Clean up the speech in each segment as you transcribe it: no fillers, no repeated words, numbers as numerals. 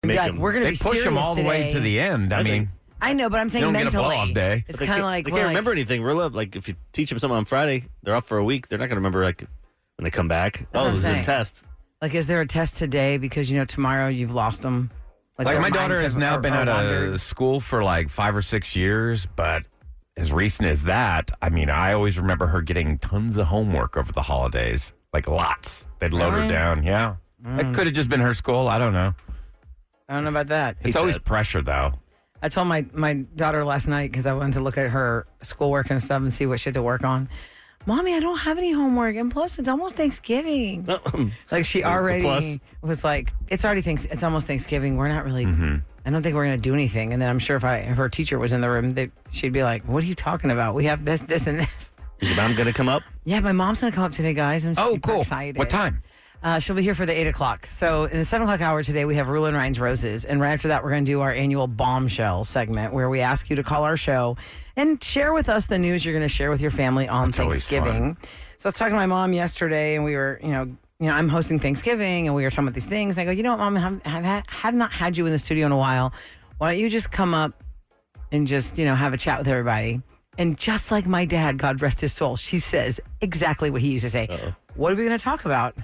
We're going to be They push them all the way to the end. I mean, I know, but I'm saying you don't mentally. get a blow-off day. It's kind of like they can't remember anything. Roula, like if you teach them something on Friday, they're off for a week. They're not going to remember like when they come back. That's what I'm there's saying. a test. Like, is there a test today because tomorrow you've lost them? Like my daughter has now been out of school for like 5 or 6 years, but as recent as that, I mean, I always remember her getting tons of homework over the holidays, like lots. They'd load her down. Yeah, it could have just been her school. I don't know. I don't know about that. It's always pressure, though. I told my daughter last night because I wanted to look at her schoolwork and stuff and see what she had to work on. Mommy, I don't have any homework, and plus it's almost Thanksgiving. Like she already was like, it's almost Thanksgiving. We're not really. I don't think we're going to do anything. And then I'm sure if her teacher was in the room, she'd be like, "What are you talking about? We have this, and this." Is your mom going to come up? Yeah, my mom's going to come up today, guys. I'm super excited. What time? She'll be here for the 8 o'clock. So in the 7 o'clock hour today, we have Roula and Ryan's Roses. And right after that, we're going to do our annual bombshell segment where we ask you to call our show and share with us the news you're going to share with your family on Thanksgiving. So I was talking to my mom yesterday, and we were, I'm hosting Thanksgiving, and we were talking about these things. And I go, you know what, Mom, I have not had you in the studio in a while. Why don't you just come up and just, have a chat with everybody? And just like my dad, God rest his soul, she says exactly what he used to say. Uh-oh. What are we going to talk about?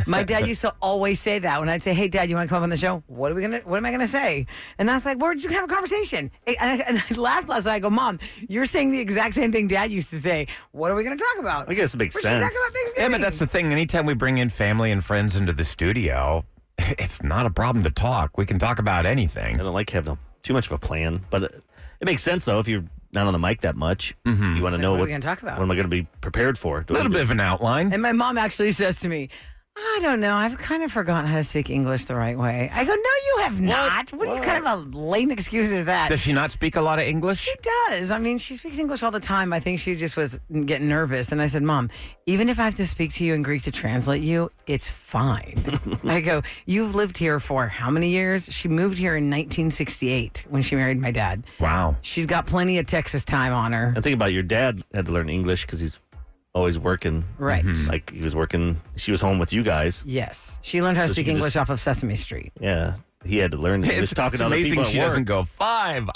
My dad used to always say that when I'd say, "Hey, Dad, you want to come up on the show?" What am I going to say? And I was like, "We're just going to have a conversation." And I laughed last night. I go, "Mom, you're saying the exact same thing Dad used to say. What are we going to talk about?" I guess it makes We're sense. talking about Thanksgiving. Yeah, but that's the thing. Anytime we bring in family and friends into the studio, it's not a problem to talk. We can talk about anything. I don't like having too much of a plan, but it makes sense though if you're not on the mic that much. You want to know what are we going to talk about? What am I going to be prepared for? A little bit of an outline. And my mom actually says to me, "I don't know. I've kind of forgotten how to speak English the right way." I go, "No, you have not. What kind of a lame excuse is that?" Does she not speak a lot of English? She does. I mean, she speaks English all the time. I think she just was getting nervous. And I said, "Mom, even if I have to speak to you in Greek to translate you, it's fine." I go, "You've lived here for how many years?" She moved here in 1968 when she married my dad. Wow. She's got plenty of Texas time on her. And think about your dad had to learn English because he's always working. Right. Like he was working. She was home with you guys. Yes. She learned how to speak English off of Sesame Street. Yeah. He had to learn English talking to other people amazing she at work. doesn't go 5.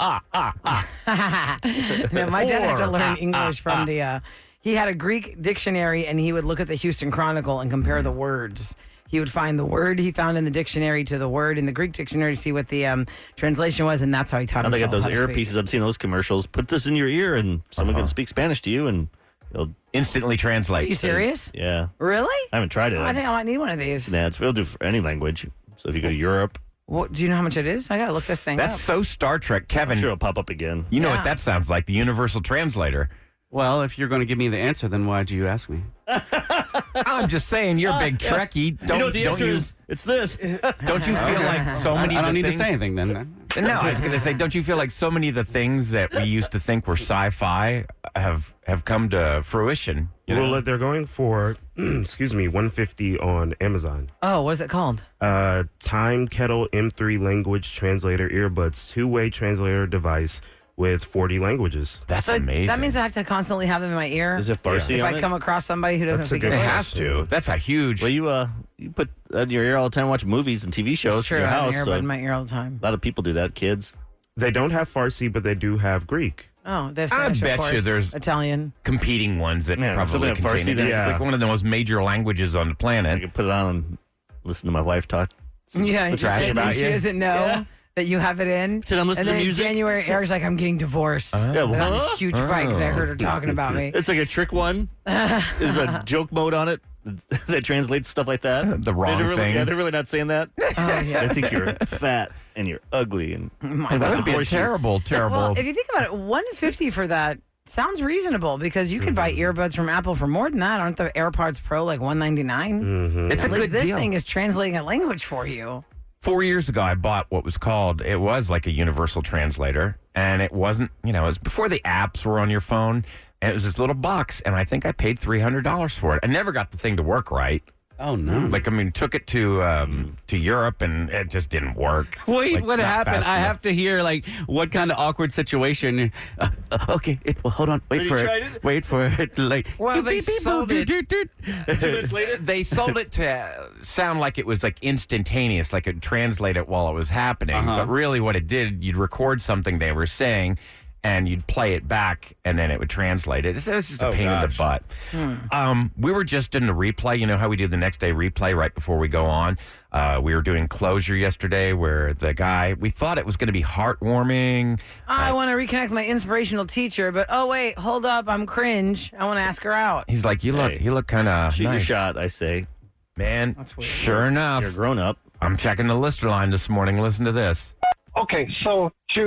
No, my dad had to learn English from the... he had a Greek dictionary, and he would look at the Houston Chronicle and compare the words. He would find the word he found in the dictionary to the word in the Greek dictionary to see what the translation was, and that's how he taught Now they himself got those how to speak. earpieces. I've seen those commercials. Put this in your ear, and someone can speak Spanish to you, and it'll Instantly translate. Are you serious? Yeah. Really? I haven't tried it. I think I might need one of these. Yeah, it'll do for any language. So if you go to Europe, What, do you know how much it is? I got to look this thing That's up. so Star Trek. Kevin, I'm sure it'll pop up again. you know Yeah. what that sounds like, the universal translator. Well, if you're going to give me the answer, then why'd you ask me? I'm just saying, you're a big Trekkie. You know what the answer is? It's this. Don't you feel like so many I of don't the need things... to say anything then. No, I was going to say, don't you feel like so many of the things that we used to think were sci-fi have come to fruition? You know? Well, they're going for, $150 on Amazon. Oh, what is it called? Time Kettle M3 Language Translator Earbuds, two-way translator device with 40 languages. That's So amazing. that means I have to constantly have them in my ear. Is it Farsi if on I it? come across somebody who doesn't That's a speak good It English. has to. That's a huge... Well, you put that in your ear all the time, watch movies and TV shows Sure, in your I have house. an So earbud in my ear all the time. a lot of people do that, kids. They don't have Farsi, but they do have Greek. Oh, they have I Spanish, of bet you course. there's- Italian. competing ones that Man, probably somebody have contain Farsi it. that's- It's like one of the most major languages on the I planet. could put it on and listen to my wife talk. Yeah, What's just trash saying about she you? doesn't know that you have it in. Pretend I'm listening and then to music. January airs like I'm getting divorced. Yeah, I got in what? a huge fight because I heard her talking about me. It's like a trick one. There's a joke mode on it that translates stuff like that. The wrong they're really, thing. Yeah, they're really not saying that. Oh, yeah. I think you're fat and you're ugly. And That would be a Horse you. terrible. Well, if you think about it, $150 for that sounds reasonable because you can buy earbuds from Apple for more than that. Aren't the AirPods Pro like $199? It's a At least good this deal. thing is translating a language for you. 4 years ago, I bought what was like a universal translator. And it wasn't, it was before the apps were on your phone. And it was this little box. And I think I paid $300 for it. I never got the thing to work right. Oh, no. Like, I mean, took it to Europe, and it just didn't work. Wait, Like, what not happened? fast I enough. have to hear, like, what kind of awkward situation. Okay, well, hold on. Wait you for tried it. it? Wait for it. Like, Well, they sold it. 2 minutes later? They sold it to sound like it was like instantaneous, like it translate it while it was happening. But really, what it did, you'd record something they were saying, and you'd play it back, and then it would translate it. So it's just a pain in the butt. We were just in the replay. You know how we do the next day replay right before we go on? We were doing closure yesterday where the guy, we thought it was going to be heartwarming. I want to reconnect with my inspirational teacher, but oh, wait, hold up. I'm cringe. I want to ask her out. He's like, you look kind of Shoot your nice. shot, I say. Man, That's weird. sure enough. You're grown up. I'm checking the lister line this morning. Listen to this. Okay, so to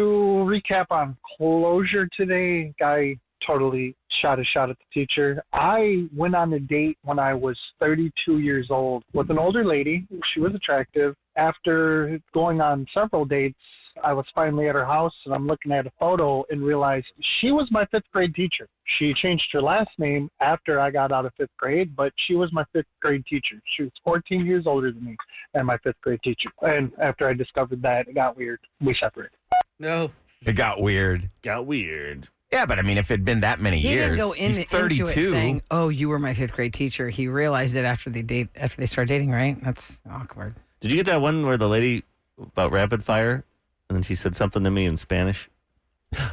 recap on closure today, guy totally shot a shot at the teacher. I went on a date when I was 32 years old with an older lady. She was attractive. After going on several dates, I was finally at her house, and I'm looking at a photo and realized she was my fifth grade teacher. She changed her last name after I got out of fifth grade, but she was my fifth grade teacher. She was 14 years older than me and my fifth grade teacher. And after I discovered that, it got weird. We separated. No. It got weird. Got weird. Yeah, but I mean, if it'd been that many He years, didn't go he's into 32. it saying, "Oh, you were my fifth grade teacher." He realized it after they start dating, right? That's awkward. Did you get that one where the lady about rapid fire, and then she said something to me in Spanish?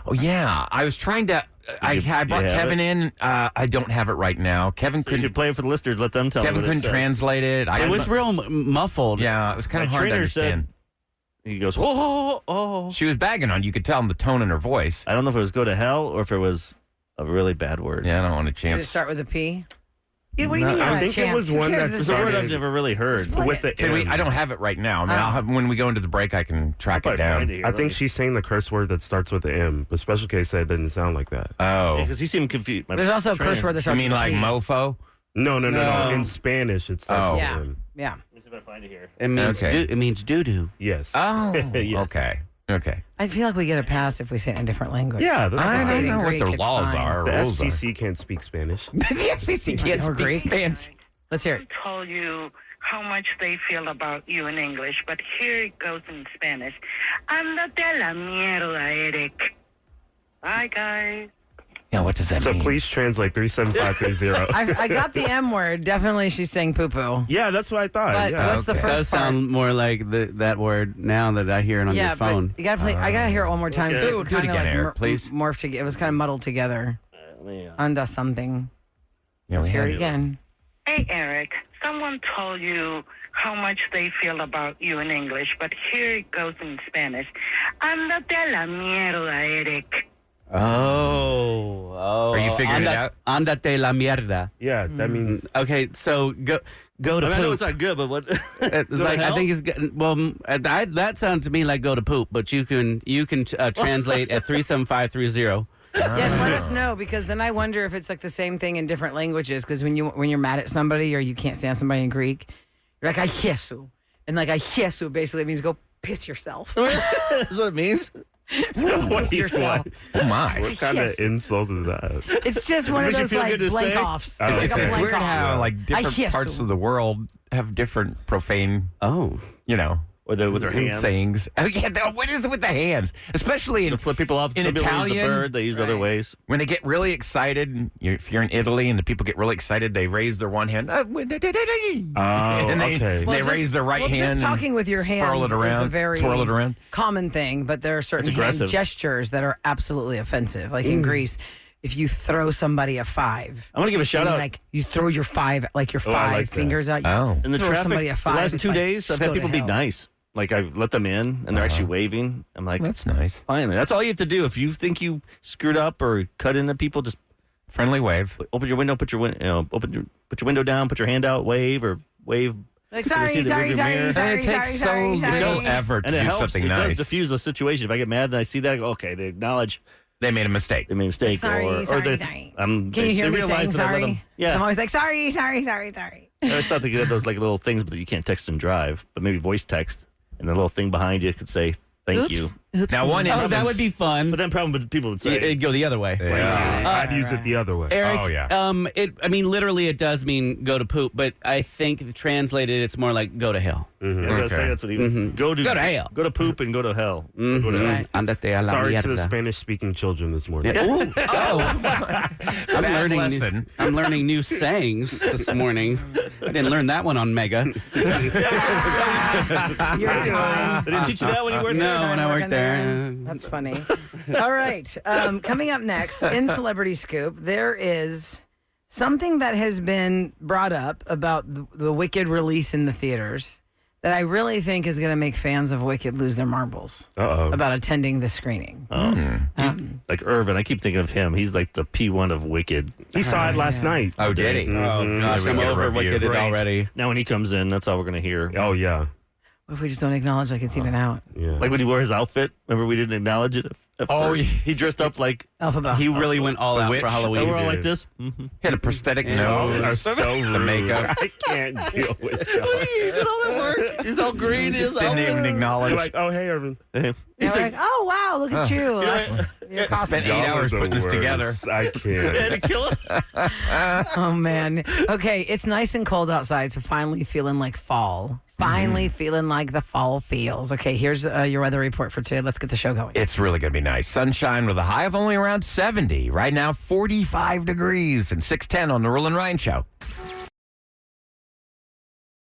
Oh yeah, I was trying to. I brought have Kevin in. I don't have it right now. Kevin You couldn't. could play it for the listeners. Let them tell Kevin me what it couldn't says. translate it. It was real muffled. Yeah, it was kind of My hard to trainer said- understand. He goes, oh. She was bagging on you. Could tell in the tone in her voice. I don't know if it was go to hell or if it was a really bad word. Yeah, I don't want a Did it chance. start with a P? Yeah, what do you No, mean? You I want a think it chance? was Who one cares that if It's it's a word started- I've never really heard. With the Can we? M. I don't have it right now. I mean, I'll have, when we go into the break, I can track it Probably find down. it here. I think she's saying the curse word that starts with the M, but Special K said it didn't sound like that. Oh, because he seemed confused. My There's also a trainer- curse word that I starts mean, with a like P. mofo. No. No. In Spanish, it starts Oh. with Yeah. M. Yeah. Let me see if I find it here. It means Okay. it means doo-doo. Yes. Oh, Yeah. okay. I feel like we get a pass if we say it in a different language. Yeah, that's I fine. don't know what Greek, their it's laws fine. are. The rules are. FCC can't speak Spanish. The FCC can't Or speak Greek. Spanish. Let's hear it. Tell you how much they feel about you in English, but here it goes in Spanish. Andate a la mierda, Eric. Bye, guys. Yeah, what does that So mean? please translate 37530. I got the M word. Definitely she's saying poo poo. Yeah, that's what I thought. But yeah. what's the okay. first Does part? sound more like that word now that I hear it on yeah, your phone. but you gotta play. I gotta hear it one more time. Okay. So Do it kinda again, Eric, please. Morphed together. It was kind of muddled together. Yeah. Under something. Yeah, Let's we hear had it again. Hey, Eric. Someone told you how much they feel about you in English, but here it goes in Spanish. Andate a la mierda, Eric. Oh. Are you figuring it out? Andate la mierda. Yeah, that means Okay, so go to I know poop. it's not good, but what? It's like I think it's good. Well, that sounds to me like go to poop, but you can translate at 37530. Yes, let us know because then I wonder if it's like the same thing in different languages. Because when you're mad at somebody or you can't stand somebody in Greek, you're like I jesu, and like I jesu basically means go piss yourself. That's what it means. what, yourself. Oh my. what kind Yes. of insult is that? It's just one of Makes you those feel like good to blank say? offs. Oh, It's like okay. a It's blank weird off. how like different jesu. parts of the world have different profane, Oh. you know, With their hands. sayings. Oh yeah, what is it with the hands? Especially To in flip people off. In Some people use the Italian? bird. They use other Right. ways. when they get really excited. If you're in Italy and the people get really excited, they raise their one hand. Oh, and they, okay. they raise their right hand. Just talking with your hands swirl it around. is a very swirl it around. common thing, but there are certain It's hand aggressive. gestures that are absolutely offensive. Like in Greece, if you throw somebody a five, I want to give a shout and out. like you throw your five, like your I five like that. fingers out. You Oh. In the throw somebody traffic, a the five. last it's 2 like, days, I've go had to people be hell. nice. Like I've let them in, and they're actually waving. I'm like, That's nice. finally. That's all you have to do. If you think you screwed up or cut into people, just Friendly wave. open your window, put your window down, put your hand out, wave. Like You can see sorry, the sorry, rearview sorry, mirror. sorry, And it takes sorry, so sorry, little sorry. effort to And it do helps. something It nice. does diffuse the situation. If I get mad and I see that, I go, okay, they acknowledge They made a mistake. they made a mistake. Sorry, or sorry, they, sorry. Can Can you hear me saying that I let sorry? them, yeah. I'm always like sorry, sorry, sorry, sorry. I always thought they could have those like little things, but you can't text and drive. But maybe voice text, and the little thing behind you could say thank Oops. you. Now, one instance, that would be fun. But then probably people would say It'd go the other way. I'd use it the other way. Eric, Oh, yeah. Literally it does mean go to poop, but I think translated it's more like go to hell. that's what he was. Go to hell. Go to poop and go to hell. Go to hell. Right. Andate a la Sorry to the mierda. Spanish-speaking children this morning. Ooh, lesson. I'm learning new sayings this morning. I didn't learn that one on Mega. Your time. They didn't teach you that when you worked there? No, when I worked there. That's funny. All right. Coming up next in Celebrity Scoop, there is something that has been brought up about the Wicked release in the theaters that I really think is going to make fans of Wicked lose their marbles about attending the screening. Like Irvin, I keep thinking of him. He's like the P1 of Wicked. He saw it last night. Oh, did he? Mhm. Oh, Gosh, I'm over Wicked Great. already. Now when he comes in, that's all we're going to hear. Oh, yeah. What if we just don't acknowledge like it's even out? Yeah. Like when he wore his outfit. Remember we didn't acknowledge it at first? he dressed up like... Alphabet. He really went all out witch. for Halloween. And we're all did. like this. Mm-hmm. had a prosthetic Y'all are nose. so rude. The makeup. I can't deal with y'all. He did all that work. He's all green. Just didn't even acknowledge. They're like, oh, hey, Irvin. Yeah, He's we're like, like, oh, wow, look at you. That's your costume. spent 8 Y'all hours are the putting this together. worst. I had can't. to kill him. Oh, man. Okay, it's nice and cold outside, so finally feeling like fall. Finally feeling like the fall feels. Okay, here's your weather report for today. Let's get the show going. It's really going to be nice. Sunshine with a high of only around 70. Right now, 45 degrees and 610 on the Roula and Ryan Show.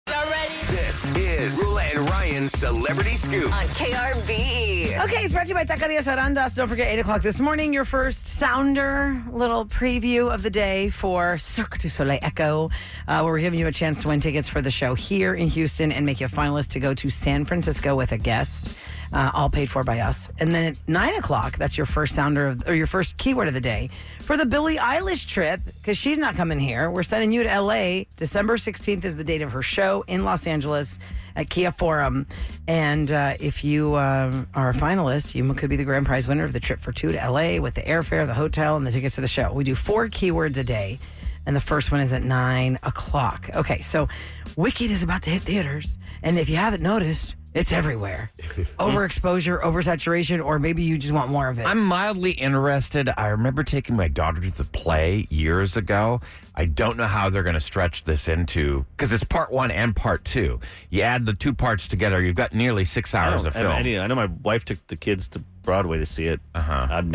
Y'all ready? This is Roula and Ryan's Celebrity Scoop. On KRBE. Okay, it's brought to you by Taquerias Arandas. Don't forget, 8 o'clock this morning, your first sounder little preview of the day for Cirque du Soleil Echo, where we're giving you a chance to win tickets for the show here in Houston and make you a finalist to go to San Francisco with a guest, all paid for by us. And then at 9 o'clock, that's your first sounder or your first keyword of the day for the Billie Eilish trip, because she's not coming here. We're sending you to L.A. December 16th is the date of her show in Los Angeles at Kia Forum. And if you are a finalist, you could be the grand prize winner of the trip for two to LA with the airfare, the hotel, and the tickets to the show. We do 4 keywords a day, and the first one is at 9 o'clock. Okay, so Wicked is about to hit theaters, and if you haven't noticed, it's everywhere. Overexposure, oversaturation, or maybe you just want more of it. I'm mildly interested. I remember taking my daughter to the play years ago. I don't know how they're going to stretch this into, because it's part 1 and part 2. You add the 2 parts together, you've got nearly 6 hours of film. I know my wife took the kids to Broadway to see it. I've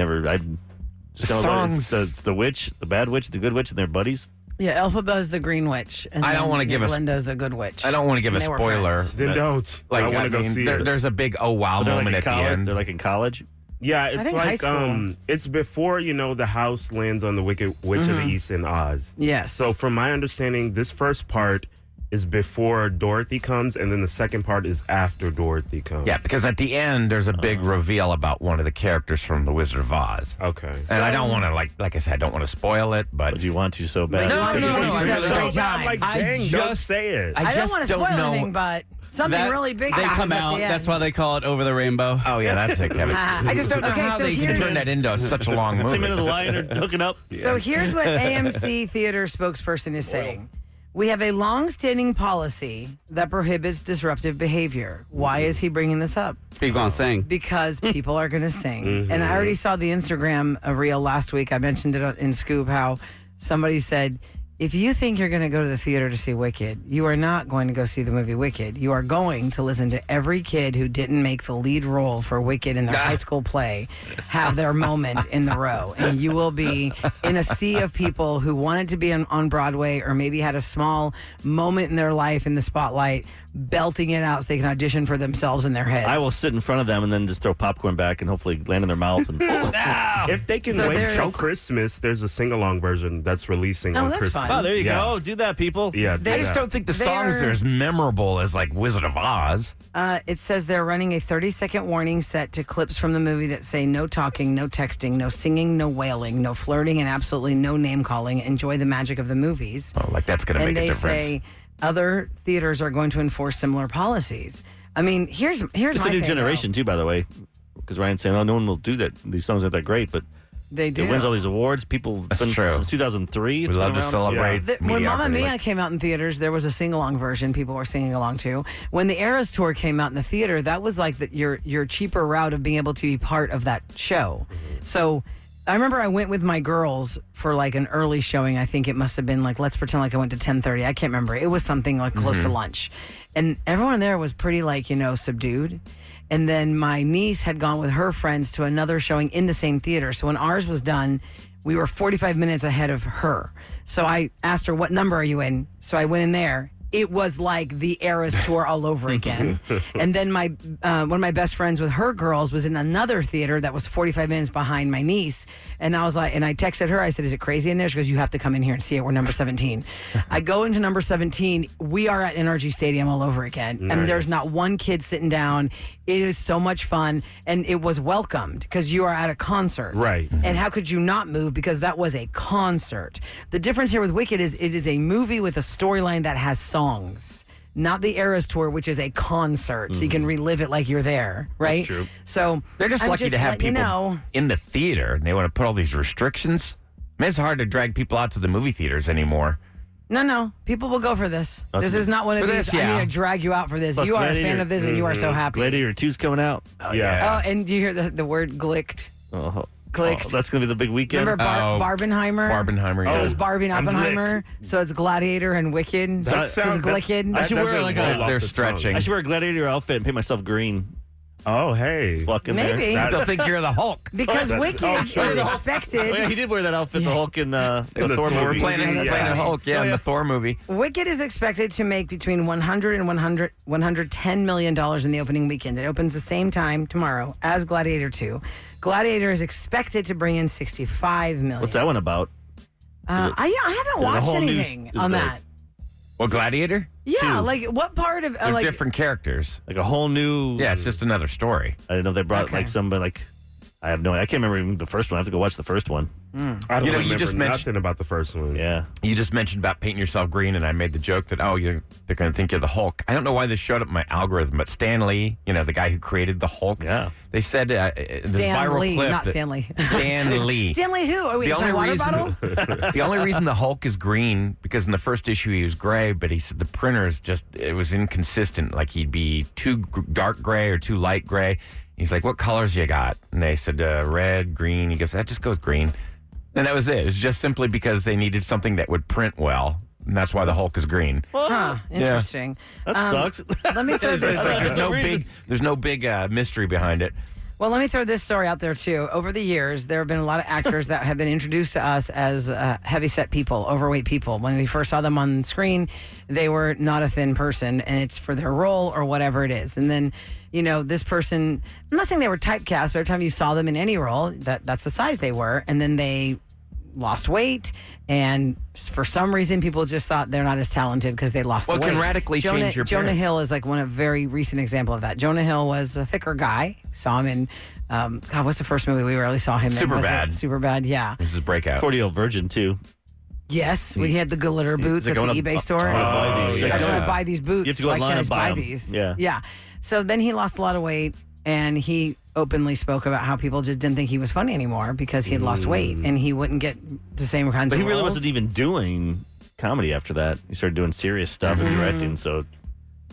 just it's the witch, the bad witch, the good witch, and their buddies. Yeah, Elphaba's the green witch. And I don't want to give Linda's the good witch. I don't want to give a And they were spoiler. friends. Then don't. Like, I want to go see it. There's a big oh wow They're moment like at the end. They're like in college. Yeah, I it's think high like school. it's before the house lands on the Wicked Witch of the East in Oz. Yes. So from my understanding, this first part is before Dorothy comes, and then the second part is after Dorothy comes. Yeah, because at the end there's a big reveal about one of the characters from The Wizard of Oz. Okay. And I don't want to like I said, I don't want to spoil it, but But you want to so bad. No, I it's a great time. I'm like I saying, don't just- say it. I don't just want to spoil anything, but something really big They happens come at out. the end. That's why they call it Over the Rainbow. oh yeah, that's it, Kevin. I just don't know Okay, how so they can here's- turn that into such a long 10 movie. minutes of the line or hooking up. So here's what AMC theater spokesperson is saying. We have a long-standing policy that prohibits disruptive behavior. Why is he bringing this up? Keep on saying. Because people are going to sing. And I already saw the Instagram reel last week. I mentioned it in Scoop how somebody said, if you think you're going to go to the theater to see Wicked, you are not going to go see the movie Wicked. You are going to listen to every kid who didn't make the lead role for Wicked in their high school play have their moment in the row. And you will be in a sea of people who wanted to be on Broadway or maybe had a small moment in their life in the spotlight, belting it out so they can audition for themselves in their heads. I will sit in front of them and then just throw popcorn back and hopefully land in their mouth. And If they can So wait there's- till Christmas, there's a sing-along version that's releasing Oh, on that's Christmas. fine. oh, there you Yeah. go. Do that, people. Yeah, They I just don't think the songs They're- are as memorable as like Wizard of Oz. It says they're running a 30-second warning set to clips from the movie that say no talking, no texting, no singing, no wailing, no flirting, and absolutely no name-calling. Enjoy the magic of the movies. Oh, like that's going to And make a they difference. say other theaters are going to enforce similar policies. I mean, here's Just my a new thing, generation, too, by the way. Because Ryan's saying, oh, no one will do that. These songs aren't that great. But They do. It wins all these awards. People, That's true. Since 2003. We love to celebrate. When Mamma mediocrity. Mia came out in theaters, there was a sing-along version people were singing along to. When the Eras Tour came out in the theater, that was like your cheaper route of being able to be part of that show. So I remember I went with my girls for like an early showing. I think it must have been like, let's pretend like I went to 10:30. I can't remember. It was something like close to lunch. And everyone there was pretty like, subdued. And then my niece had gone with her friends to another showing in the same theater. So when ours was done, we were 45 minutes ahead of her. So I asked her, what number are you in? So I went in there. It was like the Eras Tour all over again. And then my one of my best friends with her girls was in another theater that was 45 minutes behind my niece. And I was like, and I texted her, I said, is it crazy in there? She goes, you have to come in here and see it. We're number 17. I go into number 17. We are at NRG Stadium all over again. Nice. And there's not one kid sitting down. It is so much fun. And it was welcomed because you are at a concert. Right. And how could you not move? Because that was a concert. The difference here with Wicked is it is a movie with a storyline that has songs, not the Eras Tour, which is a concert. So you can relive it like you're there, right? That's true. So They're just I'm lucky to have letting people in the theater, and they want to put all these restrictions. I mean, it's hard to drag people out to the movie theaters anymore. No. People will go for this. This is not one of For these, this, I yeah. need to drag you out for this. Plus You are a fan Gladiator. of this, and you are so happy. Gladiator 2's coming out. Yeah. Oh, and do you hear the word glicked? Oh, Clicked. that's going to be the big weekend. Remember Barbenheimer? Barbenheimer. So yeah. it's Barbie and I'm Oppenheimer. So it's Gladiator and Wicked. That so it's Glicked. I should wear like They're stretching. I should wear a gladiator outfit and paint myself green. Oh, hey. Fucking Maybe. there. They'll think you're the Hulk. Because Wicked is expected. Oh, yeah, he did wear that outfit, the Hulk in the Thor movie. Playing Yeah, that's a right. Hulk, in the Thor movie. Wicked is expected to make between $100 and $110 million in the opening weekend. It opens the same time tomorrow as Gladiator 2. Gladiator is expected to bring in $65 million. What's that one about? I haven't a watched whole new- anything is on there- that. Well, Gladiator? Yeah, like what part of They're like different characters. Like a whole new. Yeah, it's just another story. I didn't know if they brought Okay. like somebody like. I have no. I can't remember even the first one. I have to go watch the first one. I don't You know, you remember just mentioned- nothing about the first one. Yeah. You just mentioned about painting yourself green, and I made the joke that, they're going to think you're the Hulk. I don't know why this showed up in my algorithm, but Stan Lee, the guy who created the Hulk, Yeah. they said this Stan viral Lee, clip. not that- Stanley. Stan Lee. Stanley who? Are we The in only a water reason- bottle? The only reason the Hulk is green, because in the first issue he was gray, but he said the printer is it was inconsistent. Like he'd be too dark gray or too light gray. He's like, what colors you got? And they said red, green. He goes, that just goes green. And that was it. It's just simply because they needed something that would print well. And that's why the Hulk is green. Huh, interesting. That sucks. Let me throw this. There's no big mystery behind it. Well, let me throw this story out there, too. Over the years, there have been a lot of actors that have been introduced to us as heavy-set people, overweight people. When we first saw them on screen, they were not a thin person, and it's for their role or whatever it is. And then, this person, I'm not saying they were typecast, but every time you saw them in any role, that's the size they were. And then they lost weight, and for some reason, people just thought they're not as talented because they lost the weight. Well, it can radically change your Jonah appearance. Hill is like one of very recent example of that. Jonah Hill was a thicker guy. Saw him in, God, what's the first movie we really saw him in? Superbad. Superbad, yeah. This is breakout. 40-year-old virgin too. Yes, when he had the glitter boots at the eBay store. buy these. I yeah. want to buy these boots. You have to go Why online can't I and buy them. these? Yeah. Yeah. So then he lost a lot of weight, and he openly spoke about how people just didn't think he was funny anymore because he had lost weight, and he wouldn't get the same kinds But of he really roles. wasn't even doing comedy after that. He started doing serious stuff and directing, so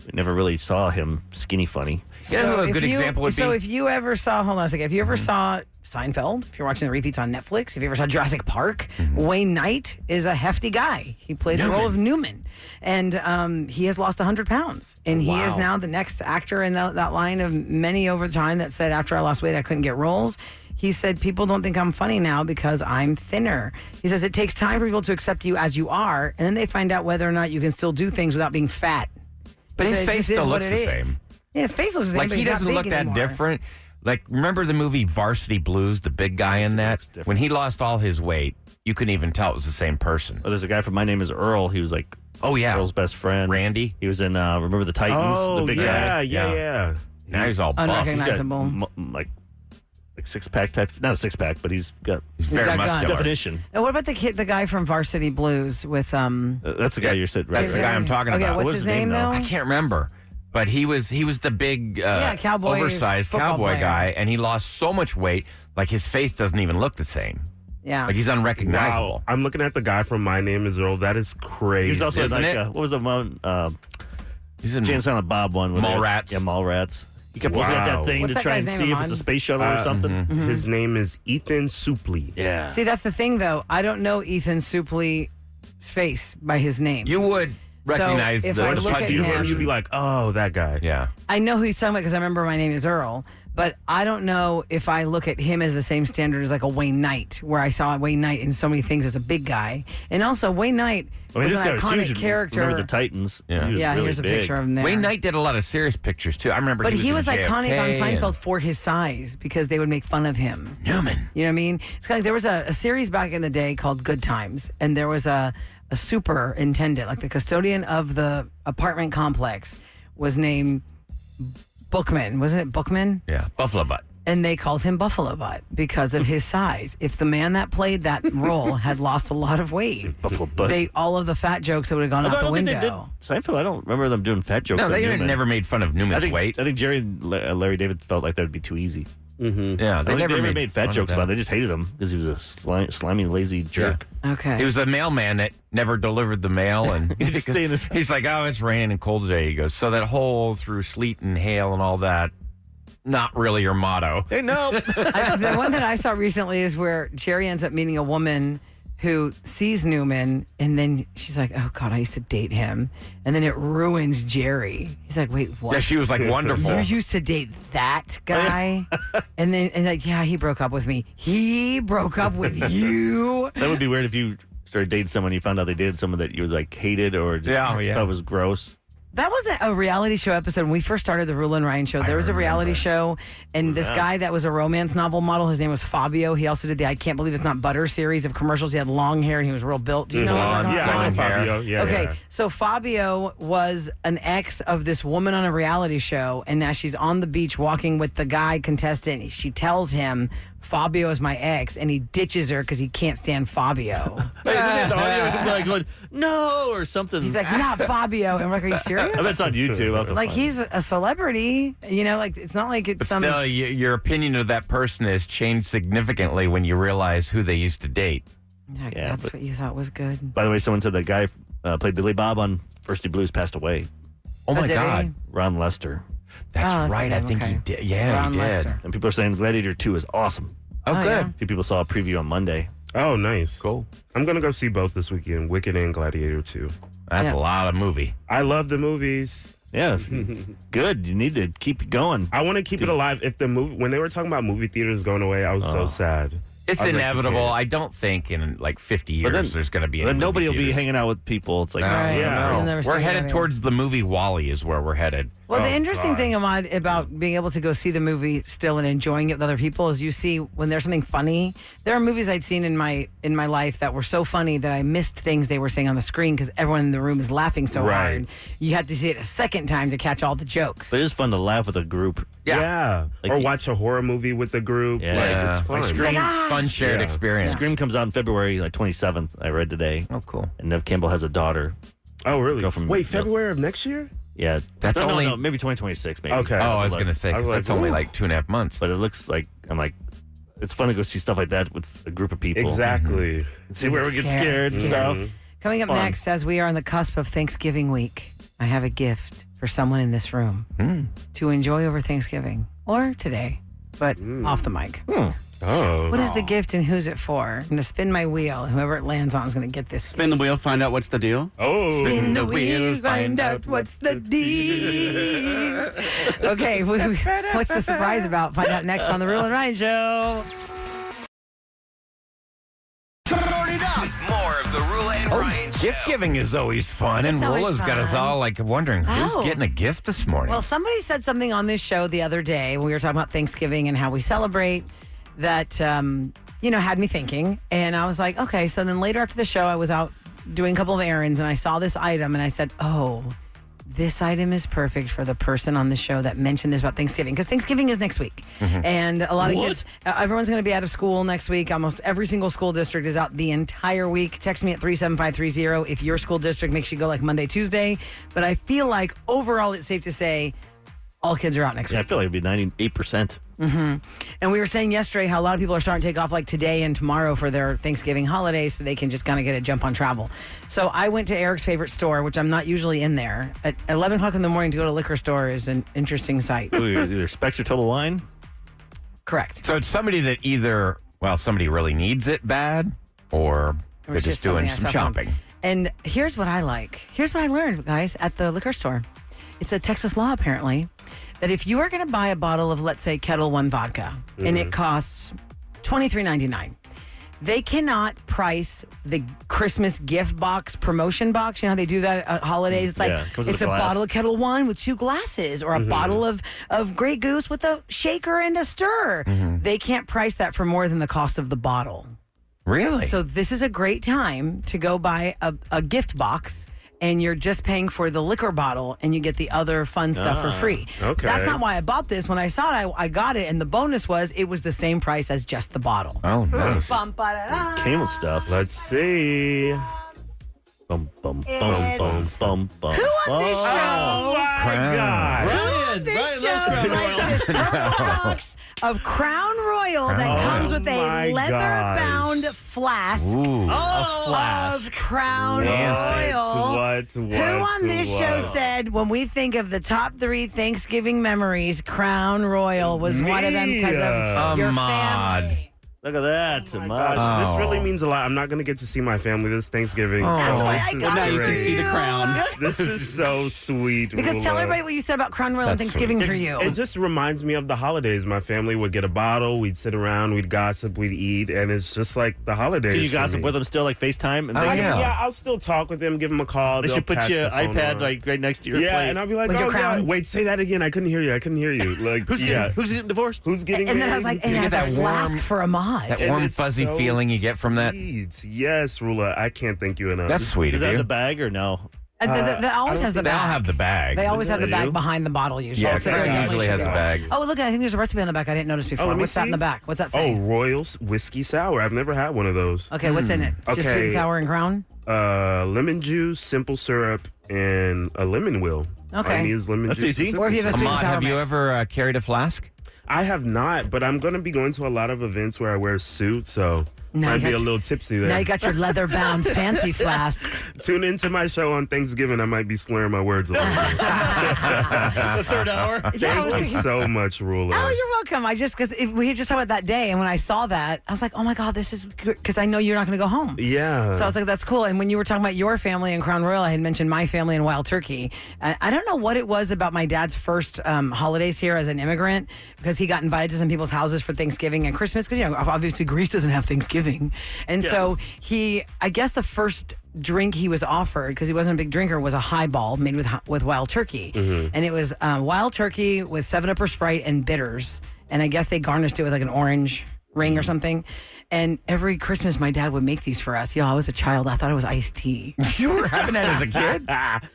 we never really saw him skinny funny. You know who a if good you- example would So be? if you ever saw, hold on a second, if you ever saw Seinfeld, if you're watching the repeats on Netflix, if you ever saw Jurassic Park, Wayne Knight is a hefty guy. He plays the role of Newman. And he has lost 100 pounds. And he is now the next actor in that line of many over time that said, after I lost weight, I couldn't get roles. He said, people don't think I'm funny now because I'm thinner. He says, it takes time for people to accept you as you are, and then they find out whether or not you can still do things without being fat. But He his said, it face just is still what looks it the is. same. Yeah, his face looks the same, Like but he he's not doesn't big look that anymore. different. Like, remember the movie Varsity Blues, the big guy in that? When he lost all his weight, you couldn't even tell it was the same person. Oh, there's a guy from My Name is Earl. He was like Oh, yeah. Earl's best friend. Randy. He was in Remember the Titans, Oh, the big yeah, guy. yeah. Now he's all buff. Unrecognizable. He's got like six-pack type. Not a six-pack, but he's got He's very got guns. muscular. definition. And what about the guy from Varsity Blues with That's the guy you said. Right, That's the right. guy I'm talking Okay, about. what's What's his his name, name though? though? I can't remember. But he was the big, cowboy, oversized cowboy player. guy, and he lost so much weight, like his face doesn't even look the same. Yeah. Like he's unrecognizable. Wow. I'm looking at the guy from My Name Is Earl. That is crazy. He's also Isn't like, it? what was the one? He's in Jay and Silent Bob one. With Mallrats. Yeah, Mallrats. He kept looking at that thing What's to that try guy's and name, see if Amon? it's a space shuttle or something. His name is Ethan Suplee. Yeah. See, that's the thing, though. I don't know Ethan Suplee's face by his name. You would recognize if the I look at You hear him, him- you'd be like, oh, that guy. Yeah. I know who he's talking about because I remember My Name Is Earl, but I don't know if I look at him as the same standard as like a Wayne Knight, where I saw Wayne Knight in so many things as a big guy. And also, Wayne Knight was this an guy was iconic huge. character. Remember the Titans? Yeah. He was Yeah, really here's a big. picture of him there. Wayne Knight did a lot of serious pictures, too. I remember But he was in iconic on JFK Seinfeld and for his size because they would make fun of him. Newman. You know what I mean? It's kind of like there was a series back in the day called Good Times, and there was a superintendent, like the custodian of the apartment complex, was named Bookman. Wasn't it Bookman? Yeah. Buffalo Butt. And they called him Buffalo Butt because of his size. If the man that played that role had lost a lot of weight, Buffalo Butt. all of the fat jokes would have gone I out the don't think they did window. Seinfeld. I don't remember them doing fat jokes. No, on they Newman. never made fun of Newman's weight. I think Jerry and Larry David felt like that would be too easy. Mm-hmm. Yeah, They never made fat jokes about it. They just hated him because he was a slimy, lazy jerk. Okay. He was a mailman that never delivered the mail, and He just stayed in his- he's like, "Oh, it's raining and cold today." He goes, "So that whole through sleet and hail and all that, not really your motto." Hey, no. The one that I saw recently is where Jerry ends up meeting a woman who sees Newman, and then she's like, "Oh God, I used to date him," and then it ruins Jerry. He's like, "Wait, what?" Yeah, she was like wonderful. You used to date that guy, and like, yeah, he broke up with me. He broke up with you. That would be weird if you started dating someone, you found out they dated someone that you like hated or just thought was gross. That was a reality show episode. When we first started the Roula and Ryan show, there was a reality show, and this guy that was a romance novel model, his name was Fabio. He also did the I Can't Believe It's Not Butter series of commercials. He had long hair, and he was real built. Do you know what I'm talking Yeah, about? I know Fabio. Yeah, Okay, yeah. so Fabio was an ex of this woman on a reality show, and now she's on the beach walking with the guy contestant. She tells him, Fabio is my ex, and he ditches her because he can't stand Fabio. Hey, isn't it the audio of him like going, no, or something? He's like, not Fabio. And I'm like, are you serious? I bet it's on YouTube. I'll have to Like, find it. he's a celebrity, you know, like, it's not like it's But some... still, your opinion of that person has changed significantly when you realize who they used to date. Like, Yeah, that's but- what you thought was good. By the way, someone said that guy played Billy Bob on First Two Blues passed away. Oh my did he? God, Ron Lester. that's Oh, that's right. the I name, think he okay. did. Yeah, Ron he did. Lester. And people are saying Gladiator 2 is awesome. Oh, Oh, good. yeah. A few people saw a preview on Monday. Oh, nice. Cool. I'm going to go see both this weekend, Wicked and Gladiator 2. That's Yeah. a lot of movie. I love the movies. Yeah, good. You need to keep it going. I want to keep it alive. If the movie, when they were talking about movie theaters going away, I was so sad. It's I was like, inevitable. you can't. I don't think in like 50 But years then- there's going to be any Then nobody will movie be theaters. hanging out with people. It's like, No, Right. Yeah. You'll never see We're it headed anyway. towards the movie Wall-E is where we're headed. Well, the Oh, interesting thing, Ahmad, about being able to go see the movie still and enjoying it with other people is you see when there's something funny. There are movies I'd seen in my life that were so funny that I missed things they were saying on the screen because everyone in the room is laughing so Right. hard. You had to see it a second time to catch all the jokes. but it is fun to laugh with a group. Yeah. Like or you- watch a horror movie with the group. Yeah. Like, it's fun. Like Scream, fun shared Yeah. experience. Scream comes out in February, like 27th. I read today. Oh, cool. And Nev Campbell has a daughter. Oh, really? Go from- Wait, February of next year? Yeah, That's no, only- no, maybe 2026. Maybe. Okay. Oh, I was Look. going to say, I was because like, that's only ooh. like 2.5 months. But it looks like it's fun to go see stuff like that with a group of people. Exactly. And see where we get scared and stuff. Coming up Fun. next, as we are on the cusp of Thanksgiving week, I have a gift for someone in this room to enjoy over Thanksgiving or today, but off the mic. Oh. What is the gift and who's it for? I'm going to spin my wheel, and whoever it lands on is going to get this. Spin the wheel, find out what's the deal. Oh. Spin the wheel, find out what's the deal. Okay, what's the surprise about? Find out next on the Roula and Ryan Show. Turn it up. More of the Roula and Ryan Show. Gift giving is always fun, and It's always Roula's got us fun. all like wondering who's Oh. getting a gift this morning. Well, somebody said something on this show the other day when we were talking about Thanksgiving and how we celebrate that, had me thinking. And I was like, okay. So then later after the show, I was out doing a couple of errands and I saw this item and I said, oh, this item is perfect for the person on the show that mentioned this about Thanksgiving, because Thanksgiving is next week. And a lot of kids, everyone's going to be out of school next week. Almost every single school district is out the entire week. Text me at 37530 if your school district makes you go like Monday, Tuesday. But I feel like overall it's safe to say all kids are out next week. I feel like it'd be 98%. And we were saying yesterday how a lot of people are starting to take off like today and tomorrow for their Thanksgiving holiday so they can just kind of get a jump on travel. So I went to Eric's favorite store, which I'm not usually in there. At 11 o'clock in the morning to go to a liquor store is an interesting sight. Ooh, either Specs or Total Wine? Correct. So it's somebody that either, somebody really needs it bad or they're just doing some shopping. And here's what I like. Here's what I learned, guys, at the liquor store. It's a Texas law, apparently, that if you are going to buy a bottle of, let's say, Kettle One vodka, and it costs $23.99, they cannot price the Christmas gift box promotion box. You know how they do that at holidays? It's like, it's a bottle of Kettle One with 2 glasses, or a bottle of Grey Goose with a shaker and a stir. They can't price that for more than the cost of the bottle. Really? So this is a great time to go buy a gift box, and you're just paying for the liquor bottle, and you get the other fun stuff for free. Okay. That's not why I bought this. When I saw it, I got it, and the bonus was it was the same price as just the bottle. Oh, nice. Came with stuff. Let's see. Bum, bum, bum, bum, bum, bum. Who on this show? Oh, my God. Ryan likes this box of Crown Royal that comes with a leather-bound flask of Crown Royal. Who on this show said, when we think of the top 3 Thanksgiving memories, Crown Royal was one of them because of your family? Look at that. This really means a lot. I'm not going to get to see my family this Thanksgiving. That's why I got now you can see the crown. This is so sweet. Because tell everybody what you said about Crown Royal and Thanksgiving for you. It just reminds me of the holidays. My family would get a bottle, we'd sit around, we'd gossip, we'd eat, and it's just like the holidays. Can you gossip with them still, like FaceTime? And yeah, I'll still talk with them, give them a call. They should put your iPad like right next to your plate. And I'll be like, oh, yeah, wait, say that again. I couldn't hear you. Like, who's getting divorced? Who's getting and then I was like, and it has a flask for Ahmad. That warm, fuzzy feeling you get from that. Yes, Roula, I can't thank you enough. That's sweet of you. Is that the bag or no? That always has the bag. They all have the bag. They always have the bag behind the bottle usually. Yeah, so Crown usually has a bag. Oh, look, I think there's a recipe on the back I didn't notice before. What's that in the back? What's that say? Oh, Royals Whiskey Sour. I've never had one of those. Okay, what's in it? Just sweet and sour and Crown? Lemon juice, simple syrup, and a lemon wheel. Okay. I use lemon That's juice. easy. Or if you have a sweet and Ahmad, sour have you ever carried a flask? I have not, but I'm going to be going to a lot of events where I wear a suit, so might be a little tipsy there. Now you got your leather-bound fancy flask. Tune into my show on Thanksgiving. I might be slurring my words a little bit. The third hour. Thank you so much, Roula. Oh, you're welcome. Because we had just talked about that day, and when I saw that, I was like, oh my God, this is good, because I know you're not going to go home. Yeah. So I was like, that's cool. And when you were talking about your family and Crown Royal, I had mentioned my family and Wild Turkey. I don't know what it was about my dad's first holidays here as an immigrant, because he got invited to some people's houses for Thanksgiving and Christmas, because, obviously Greece doesn't have Thanksgiving. And so I guess the first drink he was offered, because he wasn't a big drinker, was a highball made with Wild Turkey. And it was Wild Turkey with 7-Up or Sprite and bitters. And I guess they garnished it with like an orange ring or something. And every Christmas, my dad would make these for us. I was a child. I thought it was iced tea. You were having that as a kid?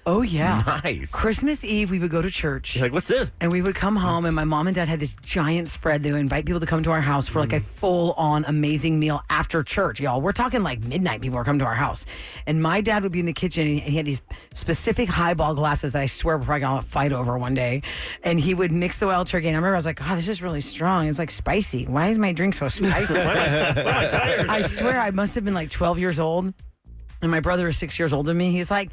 Oh, yeah. Nice. Christmas Eve, we would go to church. You're like, what's this? And we would come home, and my mom and dad had this giant spread. They would invite people to come to our house for like a full-on amazing meal after church, y'all. We're talking like midnight people are coming to our house. And my dad would be in the kitchen, and he had these specific highball glasses that I swear we're probably going to fight over one day. And he would mix the Wild Turkey. And I remember I was like, God, this is really strong. It's like spicy. Why is my drink so spicy? I swear I must have been like 12 years old, and my brother is 6 years older than me. He's like,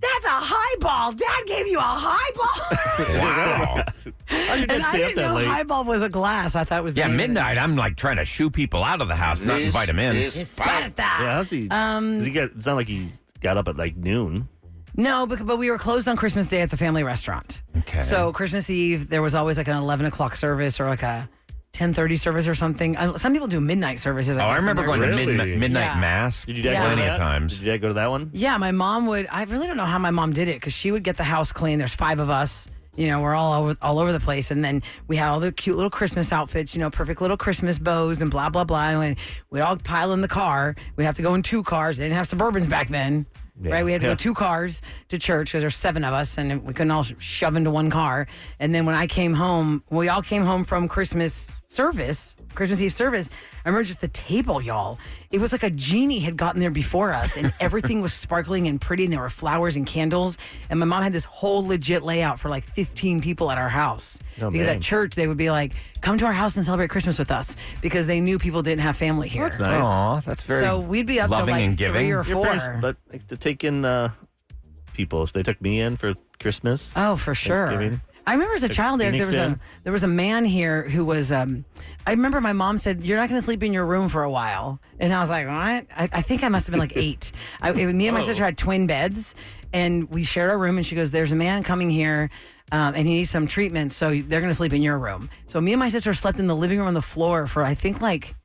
that's a highball. Dad gave you a highball? Wow. And I didn't know highball was a glass. I thought it was midnight. I'm like trying to shoo people out of the house, not invite them in. Sparta. Yeah, how's he? It's not like he got up at like noon. No, but we were closed on Christmas Day at the family restaurant. Okay. So Christmas Eve, there was always like an 11 o'clock service or like a 10:30 service or something. Some people do midnight services. I remember going to midnight mass. Did you dad plenty of times? Did you dad go to that one? Yeah, my mom would. I really don't know how my mom did it, because she would get the house clean. There's 5 of us. We're all over the place. And then we had all the cute little Christmas outfits, perfect little Christmas bows and blah, blah, blah. And we'd all pile in the car. We'd have to go in 2 cars. They didn't have Suburbans back then. right? We had to go 2 cars to church because there's 7 of us, and we couldn't all shove into one car. And then when I came home, we all came home from Christmas Eve service. I remember just the table, y'all. It was like a genie had gotten there before us, and everything was sparkling and pretty, and there were flowers and candles. And my mom had this whole legit layout for like 15 people at our house. Because at church, they would be like, come to our house and celebrate Christmas with us, because they knew people didn't have family here. That's nice. Aw, that's very So we'd be up to loving like and giving. 3 or 4. But like, to take in people. So they took me in for Christmas. Oh, for sure. Thanksgiving. I remember as a child there was a man here who was I remember my mom said, you're not going to sleep in your room for a while. And I was like, what? I think I must have been like 8. Me and my sister had twin beds, and we shared our room, and she goes, there's a man coming here and he needs some treatment, so they're going to sleep in your room. So me and my sister slept in the living room on the floor for I think like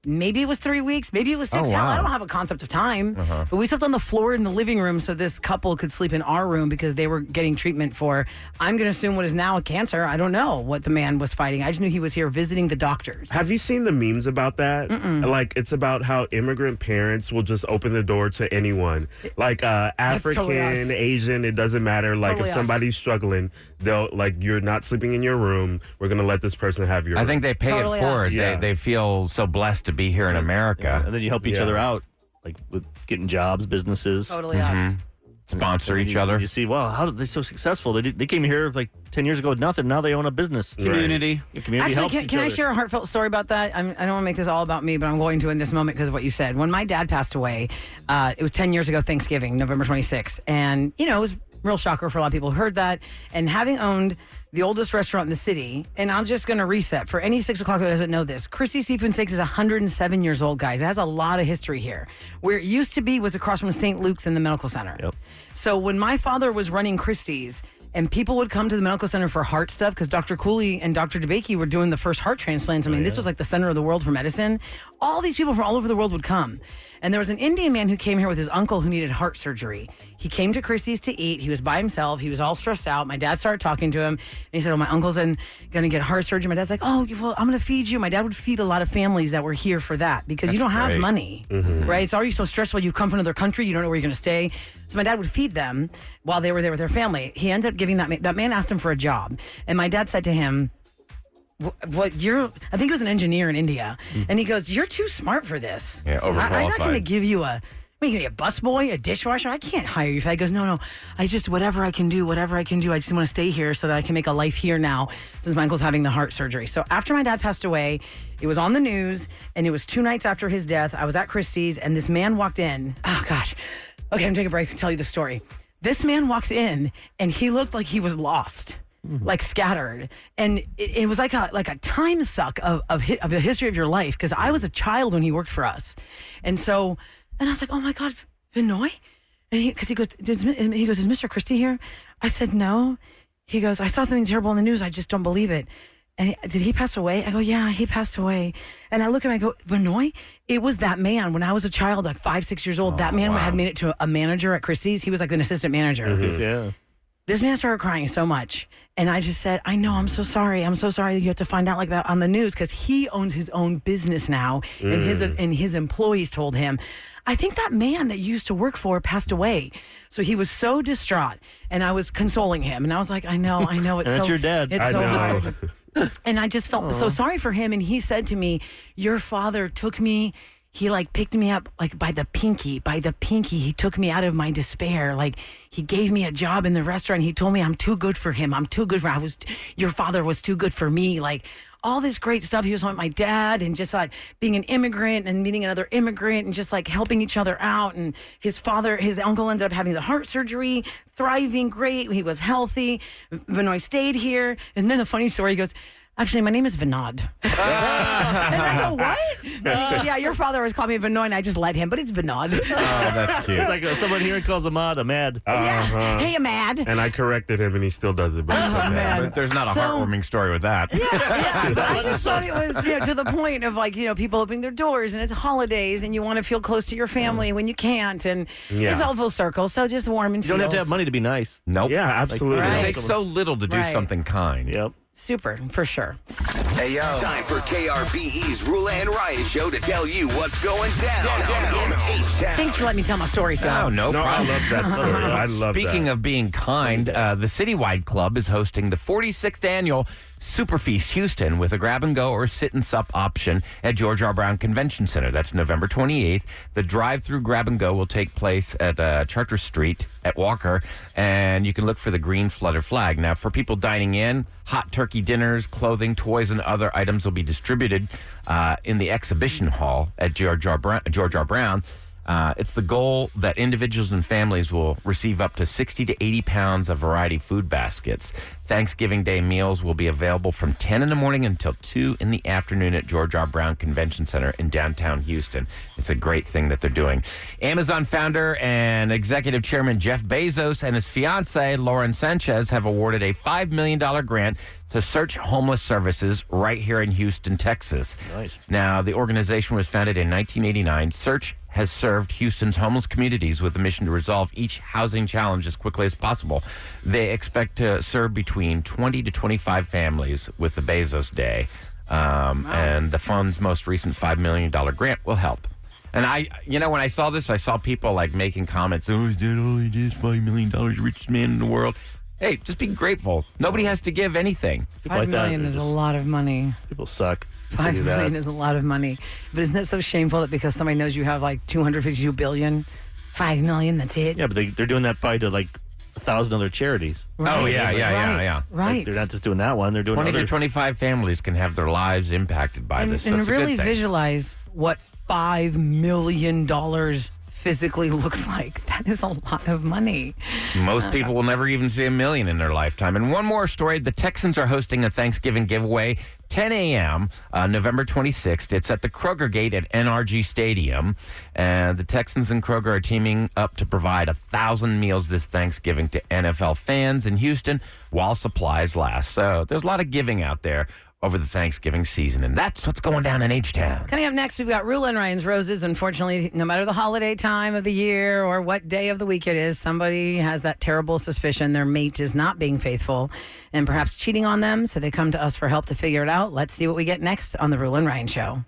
maybe it was 3 weeks, maybe it was 6. Oh, wow. I don't have a concept of time, but we slept on the floor in the living room so this couple could sleep in our room because they were getting treatment for, I'm going to assume what is now a cancer. I don't know what the man was fighting. I just knew he was here visiting the doctors. Have you seen the memes about that? Like, it's about how immigrant parents will just open the door to anyone. Like, African, totally Asian, it doesn't matter. Like, Totally if somebody's struggling, they'll, like, you're not sleeping in your room. We're going to let this person have your room. I think they pay Totally it forward. Yeah. They feel so blessed to be here in America. And then you help each other out, like with getting jobs, businesses. Totally us. Sponsor And each you- other. You see, wow, how are they so successful? They came here like 10 years ago with nothing. Now they own a business. Community. The community Actually, helps each can I other. share a heartfelt story about that? I don't want to make this all about me, but I'm going to in this moment because of what you said. When my dad passed away, it was 10 years ago, Thanksgiving, November 26th. And, it was a real shocker for a lot of people who heard that. And having owned the oldest restaurant in the city, and I'm just going to reset for any 6 o'clock who doesn't know this, Curssed Seafood Steaks is 107 years old, guys. It has a lot of history here. Where it used to be was across from St. Luke's in the medical center. Yep. So when my father was running Christie's, and people would come to the medical center for heart stuff because Dr. Cooley and Dr. DeBakey were doing the first heart transplants. I mean, this was like the center of the world for medicine. All these people from all over the world would come. And there was an Indian man who came here with his uncle who needed heart surgery. He came to Christie's to eat. He was by himself. He was all stressed out. My dad started talking to him. And he said, my uncle's going to get heart surgery. My dad's like, oh, well, I'm going to feed you. My dad would feed a lot of families that were here for that because you don't have money, right? It's already so stressful. You come from another country. You don't know where you're going to stay. So my dad would feed them while they were there with their family. He ended up giving that man asked him for a job. And my dad said to him, I think he was an engineer in India. And he goes, you're too smart for this. Yeah, I'm not going to overqualified. give you a busboy, a dishwasher. I can't hire you. He goes, no. I just, whatever I can do. I just want to stay here so that I can make a life here now since my uncle's having the heart surgery. So after my dad passed away, it was on the news, and it was 2 nights after his death. I was at Christie's, and this man walked in. Oh, gosh. Okay, I'm taking a break to tell you the story. This man walks in, and he looked like he was lost. Like scattered, and it was like a time suck of the history of your life because I was a child when he worked for us, and I was like, oh my God, Vinoy, and he goes, is Mr. Christie here? I said no. He goes, I saw something terrible in the news. I just don't believe it. And did he pass away? I go, yeah, he passed away. And I look at him, I go, Vinoy, it was that man when I was a child, like 5, 6 years old. That man had made it to a manager at Christie's. He was like an assistant manager. Yeah. This man started crying so much. And I just said, I know, I'm so sorry. I'm so sorry that you have to find out like that on the news because he owns his own business now. And his employees told him, I think that man that you used to work for passed away. So he was so distraught. And I was consoling him. And I was like, I know. It's That's so, your dad. It's I so know. hard. And I just felt so sorry for him. And he said to me, your father took me. He picked me up by the pinky. He took me out of my despair. He gave me a job in the restaurant. He told me I'm too good for him. Your father was too good for me. All this great stuff. He was with my dad and just being an immigrant and meeting another immigrant and just helping each other out. And his uncle ended up having the heart surgery, thriving great. He was healthy. Vinoy stayed here. And then the funny story, he goes, actually, my name is Vinod. And I go, what? Yeah, your father was calling me Vinoy, and I just let him, but it's Vinod. Oh, that's cute. It's like someone here calls Ahmad Ahmad. Yeah. Hey, Ahmad. And I corrected him, and he still does it. But it's okay. man. But there's not a heartwarming story with that. Yeah, but I just thought it was to the point of people opening their doors, and it's holidays, and you want to feel close to your family when you can't, and it's all full circle, so just warm and You don't have to have money to be nice. Nope. Yeah, absolutely. Right. It takes so little to do Right. something kind. Yep. Super, for sure. Hey, yo. Time for KRBE's Roula and Ryan show to tell you what's going down in H-Town. Thanks for letting me tell my story, Sal. Oh, no problem. I love that story. I love that. Speaking of being kind, the Citywide Club is hosting the 46th annual Super Feast Houston with a grab-and-go or sit-and-sup option at George R. Brown Convention Center. That's November 28th. The drive-through grab-and-go will take place at Chartres Street at Walker, and you can look for the green Flutter flag. Now, for people dining in, hot turkey dinners, clothing, toys, and other items will be distributed in the exhibition hall at George R. Brown. It's the goal that individuals and families will receive up to 60 to 80 pounds of variety food baskets. Thanksgiving Day meals will be available from 10 in the morning until 2 in the afternoon at George R. Brown Convention Center in downtown Houston. It's a great thing that they're doing. Amazon founder and executive chairman Jeff Bezos and his fiancée, Lauren Sanchez, have awarded a $5 million grant to Search Homeless Services right here in Houston, Texas. Nice. Now, the organization was founded in 1989. Search has served Houston's homeless communities with the mission to resolve each housing challenge as quickly as possible. They expect to serve between 20 to 25 families with the Bezos Day. And the fund's most recent $5 million grant will help. And when I saw this, I saw people like making comments, oh, is that all it is? $5 million, richest man in the world. Hey, just be grateful. Nobody has to give anything. $5 million is a lot of money. People suck. $5 million is a lot of money. But isn't it so shameful that because somebody knows you have like $252 billion, $5 million, that's it? Yeah, but they're doing that probably to like 1,000 other charities. Right. Oh, yeah. Right. Like, they're not just doing that one. They're doing 20 other... to 25 families can have their lives impacted by this. So and it's really a good thing. visualize what $5 million physically looks like. That is a lot of money. Most people will never even see $1 million in their lifetime. And one more story. The Texans are hosting a Thanksgiving giveaway, 10 a.m., November 26th. It's at the Kroger Gate at NRG Stadium. And the Texans and Kroger are teaming up to provide 1,000 meals this Thanksgiving to NFL fans in Houston while supplies last. So there's a lot of giving out there over the Thanksgiving season, and that's what's going down in H-Town. Coming up next, we've got Roula and Ryan's Roses. Unfortunately, no matter the holiday time of the year or what day of the week it is, somebody has that terrible suspicion their mate is not being faithful and perhaps cheating on them, so they come to us for help to figure it out. Let's see what we get next on the Roula and Ryan Show.